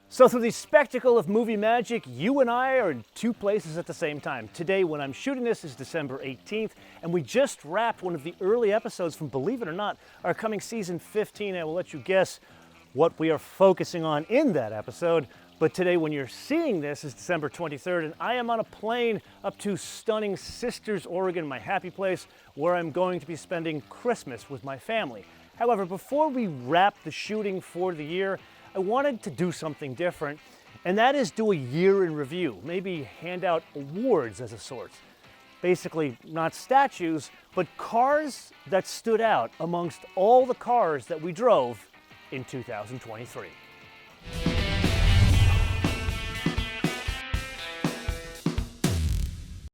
So through the spectacle of movie magic, you and I are in two places at the same time. Today, when I'm shooting this, is December 18th, and we just wrapped one of the early episodes from, believe it or not, our coming season 15. I will let you guess what we are focusing on in that episode. But today, when you're seeing this, is December 23rd, and I am on a plane up to stunning Sisters, Oregon, my happy place, where I'm going to be spending Christmas with my family. However, before we wrap the shooting for the year, I wanted to do something different, and that is do a year in review, maybe hand out awards as a sort. Basically, not statues, but cars that stood out amongst all the cars that we drove in 2023.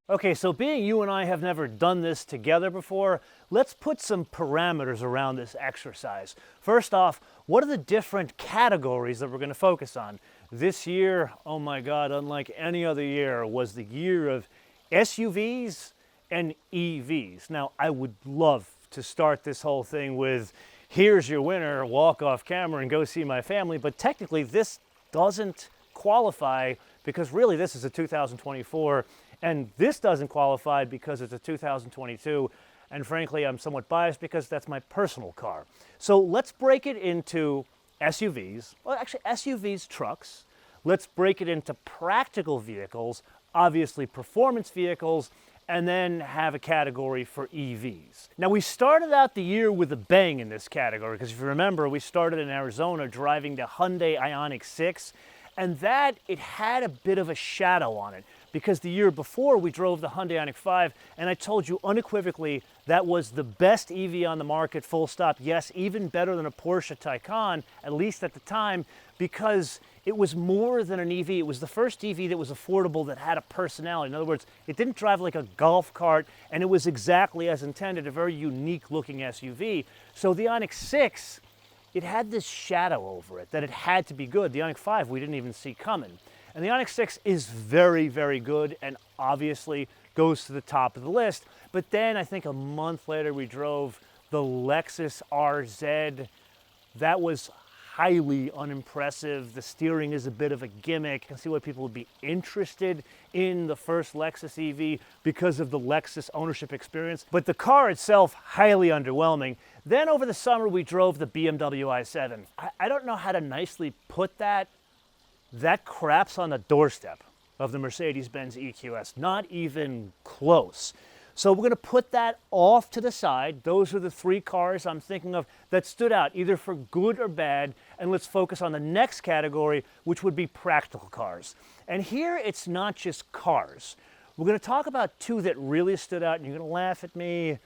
Okay, so being you and I have never done this together before, let's put some parameters around this exercise. First off, what are the different categories that we're going to focus on? This year, oh my God, unlike any other year, was the year of SUVs and EVs. Now, I would love to start this whole thing with, here's your winner, walk off camera and go see my family, but technically this doesn't qualify because really this is a 2024. And this doesn't qualify because it's a 2022, and frankly, I'm somewhat biased because that's my personal car. So let's break it into SUVs, well actually SUVs, trucks. Let's break it into practical vehicles, obviously performance vehicles, and then have a category for EVs. Now we started out the year with a bang in this category, because if you remember, we started in Arizona driving the Hyundai Ioniq 6, and that, it had a bit of a shadow on it, because the year before we drove the Hyundai Ioniq 5, and I told you unequivocally that was the best EV on the market, full stop. Yes, even better than a Porsche Taycan, at least at the time, because it was more than an EV. It was the first EV that was affordable, that had a personality. In other words, it didn't drive like a golf cart, and it was exactly as intended, a very unique looking SUV. So the Ioniq 6, it had this shadow over it, that it had to be good. The Ioniq 5 we didn't even see coming. And the Ioniq 6 is very, very good, and obviously goes to the top of the list. But then I think a month later we drove the Lexus RZ. That was highly unimpressive. The steering is a bit of a gimmick. I can see why people would be interested in the first Lexus EV because of the Lexus ownership experience. But the car itself, highly underwhelming. Then over the summer we drove the BMW i7. I don't know how to nicely put that. That craps on the doorstep of the Mercedes-Benz EQS, not even close. So we're going to put that off to the side. Those are the three cars I'm thinking of that stood out, either for good or bad, and let's focus on the next category, which would be practical cars. And here it's not just cars. We're going to talk about two that really stood out, and you're going to laugh at me.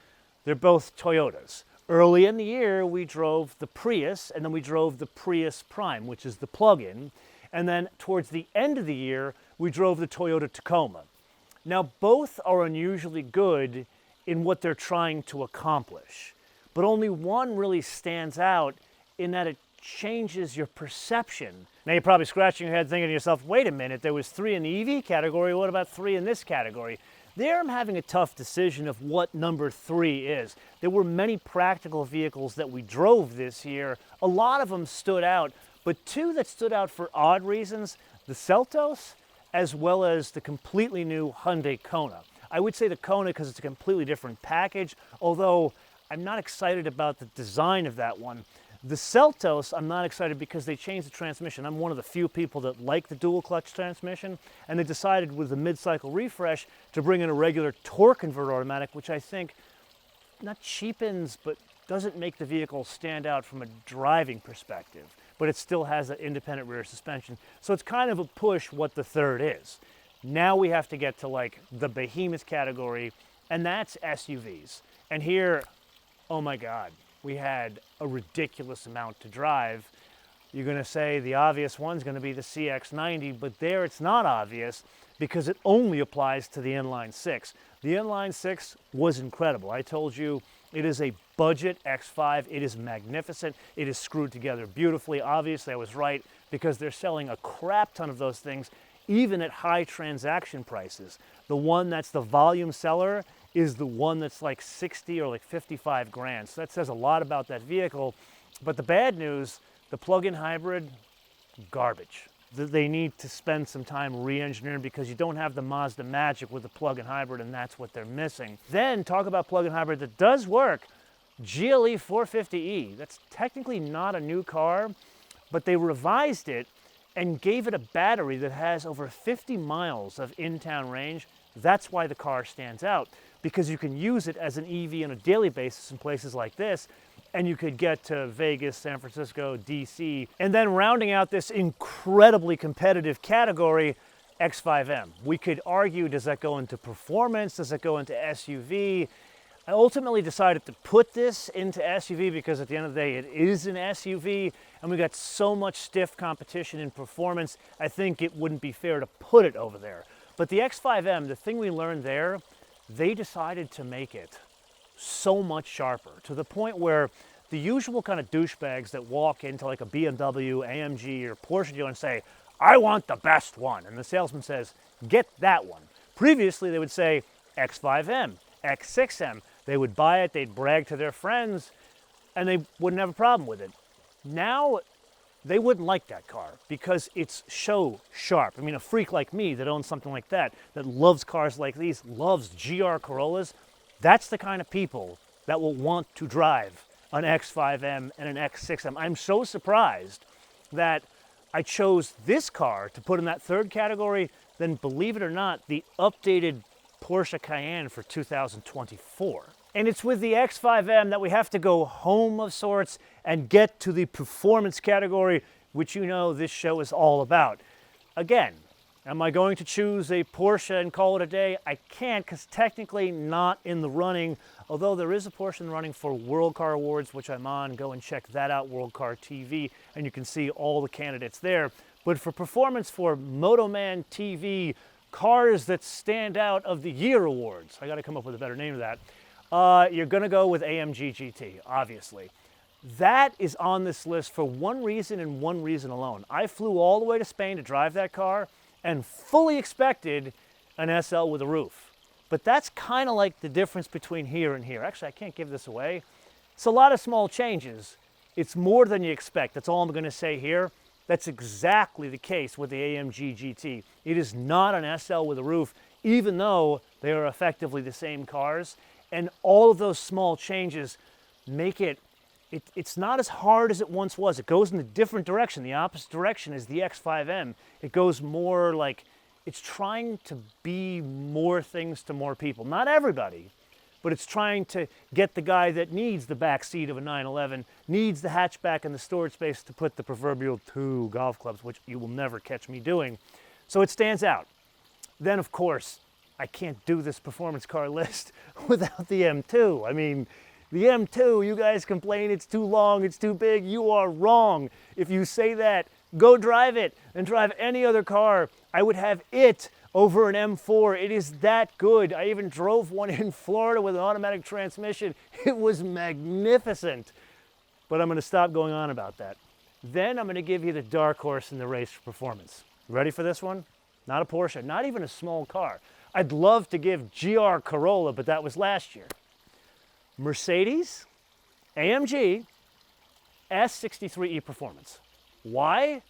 They're both Toyotas. Early in the year, we drove the Prius, and then we drove the Prius Prime, which is the plug-in. And then towards the end of the year, we drove the Toyota Tacoma. Now, both are unusually good in what they're trying to accomplish, but only one really stands out in that it changes your perception. Now, you're probably scratching your head thinking to yourself, wait a minute, there was 3 in the EV category, what about 3 in this category? There I'm having a tough decision of what number 3 is. There were many practical vehicles that we drove this year. A lot of them stood out, but 2 that stood out for odd reasons, the Seltos, as well as the completely new Hyundai Kona. I would say the Kona because it's a completely different package, although I'm not excited about the design of that one. The Seltos, I'm not excited because they changed the transmission. I'm one of the few people that like the dual clutch transmission, and they decided with the mid-cycle refresh to bring in a regular torque converter automatic, which I think not cheapens, but doesn't make the vehicle stand out from a driving perspective. But it still has that independent rear suspension. So it's kind of a push what the third is. Now we have to get to like the behemoth category, and that's SUVs. And here, oh my God, we had a ridiculous amount to drive. You're gonna say the obvious one's gonna be the CX-90, but there it's not obvious because it only applies to the inline 6. The inline 6 was incredible. I told you it is a budget X5. It is magnificent. It is screwed together beautifully. Obviously, I was right because they're selling a crap ton of those things, even at high transaction prices. The one that's the volume seller is the one that's like 60 or like 55 grand. So that says a lot about that vehicle. But the bad news, the plug-in hybrid, garbage. they need to spend some time re-engineering because you don't have the Mazda magic with the plug-in hybrid, and that's what they're missing. Then talk about plug-in hybrid that does work. GLE 450e. That's technically not a new car, but they revised it and gave it a battery that has over 50 miles of in-town range. That's why the car stands out, because you can use it as an EV on a daily basis in places like this, and you could get to Vegas, San Francisco, DC. And then rounding out this incredibly competitive category, X5M. We could argue, does that go into performance? Does it go into SUV? I ultimately decided to put this into SUV because at the end of the day, it is an SUV, and we got so much stiff competition in performance, I think it wouldn't be fair to put it over there. But the X5M, the thing we learned there, they decided to make it so much sharper, to the point where the usual kind of douchebags that walk into like a BMW, AMG, or Porsche dealer and say, I want the best one. And the salesman says, get that one. Previously, they would say X5M, X6M. They would buy it, they'd brag to their friends, and they wouldn't have a problem with it. Now, they wouldn't like that car because it's so sharp. I mean, a freak like me that owns something like that loves cars like these, loves GR Corollas, that's the kind of people that will want to drive an X5M and an X6M. I'm so surprised that I chose this car to put in that third category, then believe it or not, the updated Porsche Cayenne for 2024. And it's with the X5M that we have to go home of sorts and get to the performance category, which you know this show is all about. Again, am I going to choose a Porsche and call it a day? I can't, because technically not in the running, although there is a Porsche in the running for World Car Awards, which I'm on. Go and check that out, World Car TV, and you can see all the candidates there. But for performance, for MotoManTV, cars that stand out of the year awards, I got to come up with a better name of that. You're going to go with AMG GT, obviously. That is on this list for one reason and one reason alone. I flew all the way to Spain to drive that car and fully expected an SL with a roof. But that's kind of like the difference between here and here. Actually, I can't give this away. It's a lot of small changes. It's more than you expect. That's all I'm going to say here. That's exactly the case with the AMG GT. It is not an SL with a roof, even though they are effectively the same cars. And all of those small changes make it's not as hard as it once was. It goes in a different direction. The opposite direction is the X5M. It goes more like, it's trying to be more things to more people. Not everybody, but it's trying to get the guy that needs the back seat of a 911, needs the hatchback and the storage space to put the proverbial 2 golf clubs, which you will never catch me doing. So it stands out. Then, of course, I can't do this performance car list without the M2. I mean, the M2, you guys complain it's too long, it's too big. You are wrong. If you say that, go drive it and drive any other car. I would have it over an M4. It is that good. I even drove one in Florida with an automatic transmission. It was magnificent. But I'm going to stop going on about that. Then I'm going to give you the dark horse in the race for performance. Ready for this one? Not a Porsche, not even a small car. I'd love to give GR Corolla, but that was last year. Mercedes, AMG, S63E Performance. Why?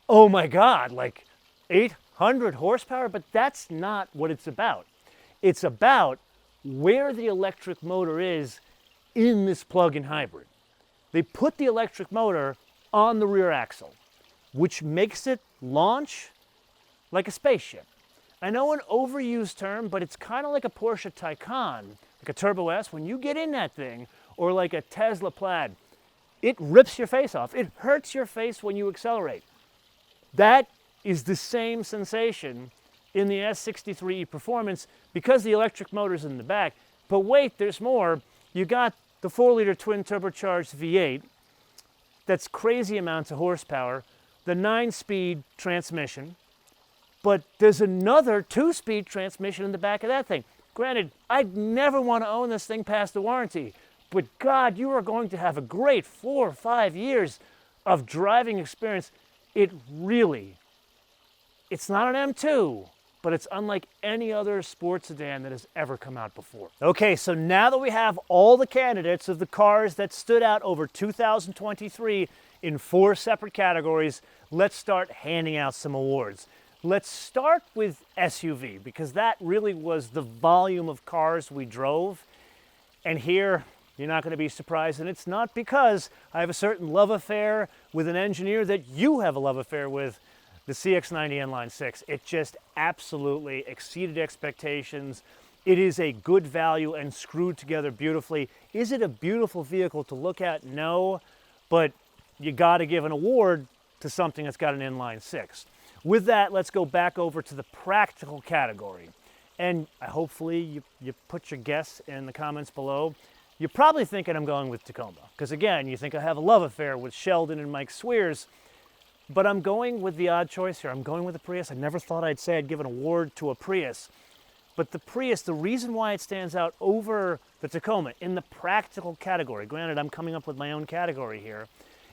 Oh my God, like 800 horsepower, but that's not what it's about. It's about where the electric motor is in this plug-in hybrid. They put the electric motor on the rear axle, which makes it launch like a spaceship. I know an overused term, but it's kind of like a Porsche Taycan, like a Turbo S. When you get in that thing, or like a Tesla Plaid, it rips your face off. It hurts your face when you accelerate. That is the same sensation in the S63E Performance because the electric motor's in the back. But wait, there's more. You got the 4-liter twin turbocharged V8. That's crazy amounts of horsepower. The 9-speed transmission. But there's another 2-speed transmission in the back of that thing. Granted, I'd never want to own this thing past the warranty, but God, you are going to have a great 4 or 5 years of driving experience. It's not an M2, but it's unlike any other sports sedan that has ever come out before. Okay, so now that we have all the candidates of the cars that stood out over 2023 in 4 separate categories, let's start handing out some awards. Let's start with SUV, because that really was the volume of cars we drove. And here, you're not going to be surprised, and it's not because I have a certain love affair with an engineer that you have a love affair with, the CX-90 Inline 6. It just absolutely exceeded expectations. It is a good value and screwed together beautifully. Is it a beautiful vehicle to look at? No, but you got to give an award to something that's got an inline 6. With that, let's go back over to the practical category. And hopefully you put your guess in the comments below. You're probably thinking I'm going with Tacoma, because again, you think I have a love affair with Sheldon and Mike Swears, but I'm going with the odd choice here. I'm going with the Prius. I never thought I'd say I'd give an award to a Prius. But the Prius, the reason why it stands out over the Tacoma in the practical category, granted I'm coming up with my own category here,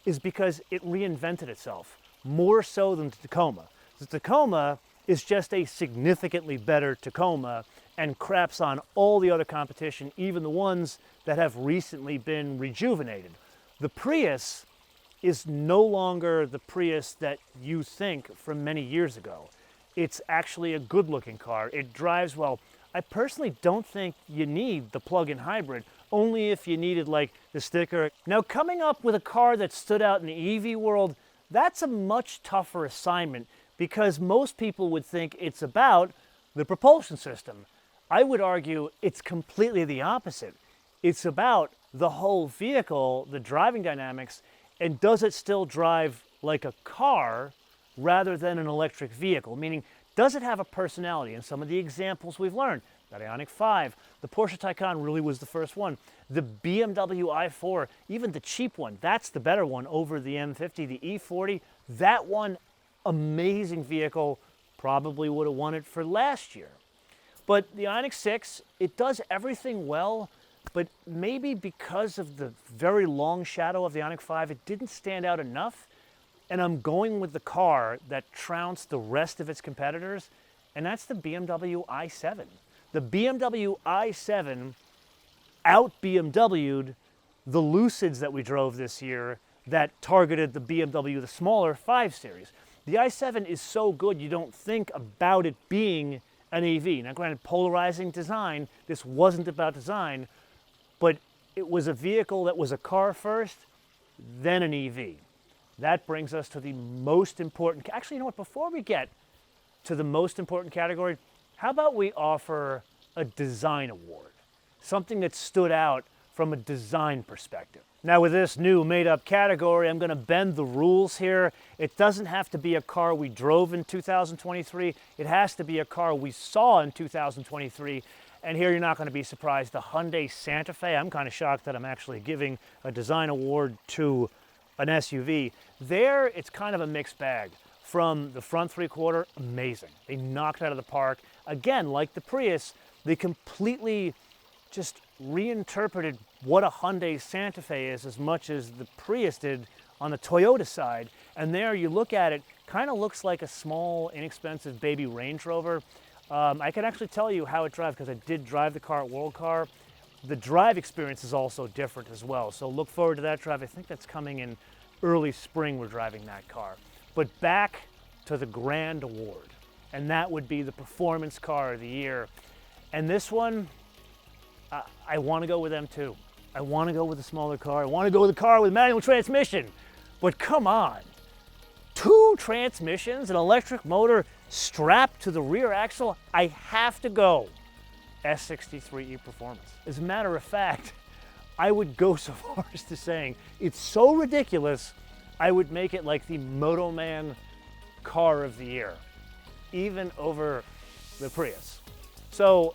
is because it reinvented itself, more so than the Tacoma. The Tacoma is just a significantly better Tacoma and craps on all the other competition, even the ones that have recently been rejuvenated. The Prius is no longer the Prius that you think from many years ago. It's actually a good-looking car. It drives well. I personally don't think you need the plug-in hybrid, only if you needed like the sticker. Now, coming up with a car that stood out in the EV world, that's a much tougher assignment because most people would think it's about the propulsion system. I would argue it's completely the opposite. It's about the whole vehicle, the driving dynamics, and does it still drive like a car rather than an electric vehicle? Meaning, does it have a personality? And some of the examples we've learned, that Ioniq 5, the Porsche Taycan really was the first one, the BMW i4, even the cheap one, that's the better one over the M50, the E40, that one, amazing vehicle, probably would have won it for last year. But the Ioniq 6, it does everything well, but maybe because of the very long shadow of the Ioniq 5, it didn't stand out enough. And I'm going with the car that trounced the rest of its competitors, and that's the BMW i7. The BMW i7 out-BMW'd the Lucids that we drove this year that targeted the BMW, the smaller 5 Series. The i7 is so good you don't think about it being an EV. Now granted, polarizing design, this wasn't about design, but it was a vehicle that was a car first, then an EV. That brings us to the most important, actually, you know what, before we get to the most important category, how about we offer a design award? Something that stood out from a design perspective. Now with this new made-up category, I'm going to bend the rules here. It doesn't have to be a car we drove in 2023. It has to be a car we saw in 2023. And here you're not going to be surprised, the Hyundai Santa Fe. I'm kind of shocked that I'm actually giving a design award to an SUV. There, it's kind of a mixed bag. From the front three-quarter, amazing. They knocked it out of the park. Again, like the Prius, they completely just reinterpreted what a Hyundai Santa Fe is as much as the Prius did on the Toyota side. And there, you look at it, kind of looks like a small, inexpensive baby Range Rover. I can actually tell you how it drives because I did drive the car at World Car. The drive experience is also different as well. So look forward to that drive. I think that's coming in early spring, we're driving that car. But back to the grand award, and that would be the Performance Car of the Year. And this one, I want to go with M2. I want to go with a smaller car. I want to go with a car with manual transmission. But come on, 2 transmissions, an electric motor strapped to the rear axle, I have to go S63E Performance. As a matter of fact, I would go so far as to saying it's so ridiculous, I would make it like the MotoMan Car of the Year, even over the Prius. So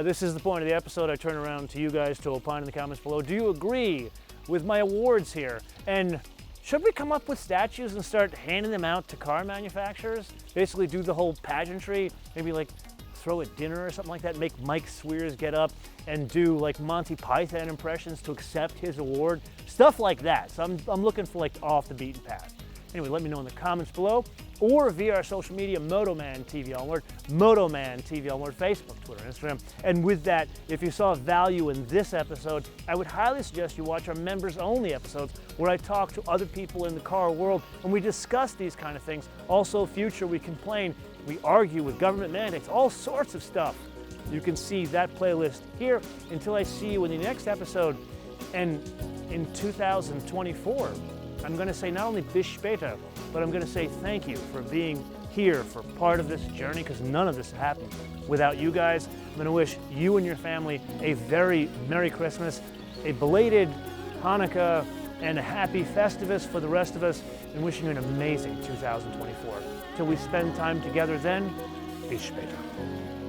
this is the point of the episode. I turn around to you guys to opine in the comments below. Do you agree with my awards here? And should we come up with statues and start handing them out to car manufacturers? Basically do the whole pageantry, maybe like throw a dinner or something like that, make Mike Swears get up and do like Monty Python impressions to accept his award, stuff like that. So I'm looking for like off the beaten path. Anyway, let me know in the comments below. or via our social media, MotoManTV, all word, MotoManTV, all word, Facebook, Twitter, Instagram. And with that, if you saw value in this episode, I would highly suggest you watch our members-only episodes where I talk to other people in the car world and we discuss these kind of things. Also, future, we complain, we argue with government mandates, all sorts of stuff. You can see that playlist here. Until I see you in the next episode. And in 2024, I'm going to say not only bis später, but I'm going to say thank you for being here for part of this journey, because none of this happened without you guys. I'm going to wish you and your family a very Merry Christmas, a belated Hanukkah, and a happy Festivus for the rest of us, and wishing you an amazing 2024. Till we spend time together then, bis später.